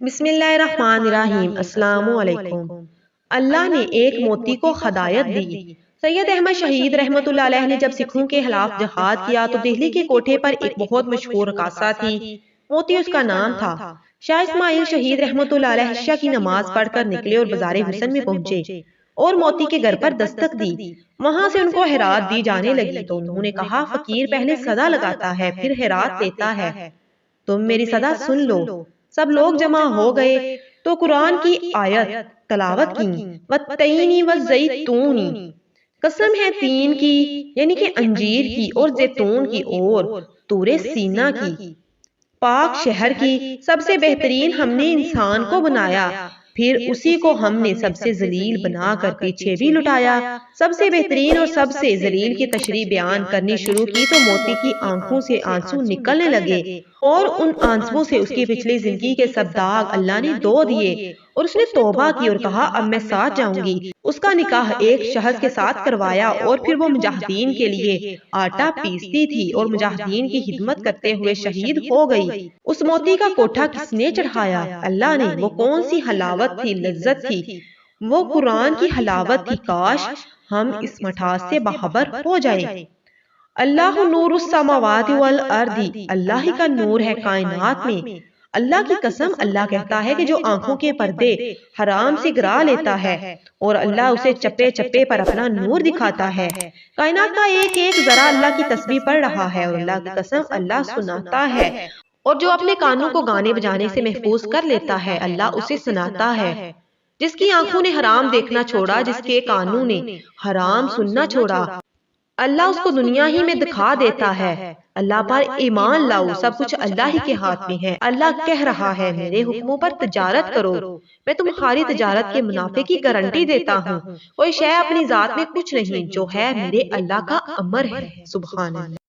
بسم اللہ الرحمن الرحیم۔ السلام علیکم۔ اللہ نے ایک موتی کو ہدایت دی۔ سید احمد شہید رحمت اللہ علیہ نے جب سکھوں کے خلاف جہاد کیا تو دہلی کے کوٹھے پر ایک بہت مشہور رقاصہ تھی، موتی اس کا نام تھا۔ شاہ اسماعیل شہید رحمت اللہ علیہ عشاء کی نماز پڑھ کر نکلے اور بازار حسن میں پہنچے اور موتی کے گھر پر دستک دی۔ وہاں سے ان کو خیرات دی جانے لگی تو انہوں نے کہا، فقیر پہلے صدا لگاتا ہے پھر خیرات دیتا ہے، تم میری صدا سن لو۔ سب لوگ جمع ہو گئے تو قرآن کی آیت تلاوت کی، وَالتِّینِ وَالزَّیتُونِ، قسم ہے تین کی یعنی کہ انجیر کی اور زیتون کی اور طور سینا کی، پاک شہر کی۔ سب سے بہترین ہم نے انسان کو بنایا، پھر اسی کو ہم نے سب سے ذلیل بنا کر پیچھے بھی لٹایا۔ سب سے بہترین اور سب سے ذلیل کی تشریح بیان کرنی شروع کی تو موتی کی آنکھوں سے آنسو نکلنے لگے اور ان آنسوؤں سے اس کی پچھلی زندگی کے سب داغ اللہ نے دھو دیے اور اس نے توبہ کی اور کہا، اب میں ساتھ جاؤں گی۔ اس کا نکاح ایک شخص کے ساتھ کروایا اور پھر وہ مجاہدین کے لیے آٹا پیستی تھی اور مجاہدین کی خدمت کرتے ہوئے شہید ہو گئی۔ اس موتی کا کوٹھا کس نے چڑھایا؟ اللہ نے۔ وہ کون سی حلاوت تھی، لذت تھی، وہ قرآن کی حلاوت تھی۔ کاش ہم اس مٹھاس سے باخبر ہو جائیں۔ اللہ نور السماوات والارض، اللہ ہی کا نور ہے کائنات میں۔ اللہ کی قسم، اللہ کہتا ہے کہ جو آنکھوں کے پردے حرام سے گرا لیتا ہے اور اللہ اسے چپے چپے پر اپنا نور دکھاتا ہے، کائنات کا ایک ایک ذرہ اللہ کی تسبیح پڑھ رہا ہے اور اللہ کی قسم اللہ سناتا ہے، اور جو اپنے کانوں کو گانے بجانے سے محفوظ کر لیتا ہے اللہ اسے سناتا ہے۔ جس کی آنکھوں نے حرام دیکھنا چھوڑا، جس کے کانوں نے حرام سننا چھوڑا، اللہ اس کو دنیا ہی میں دکھا دیتا ہے۔ اللہ پر ایمان لاؤ، سب کچھ اللہ ہی کے ہاتھ میں ہے۔ اللہ کہہ رہا ہے، میرے حکموں پر تجارت کرو، میں تمہاری تجارت کے منافع کی گارنٹی دیتا ہوں۔ کوئی شے اپنی ذات میں کچھ نہیں، جو ہے میرے اللہ کا امر ہے۔ سبحان اللہ۔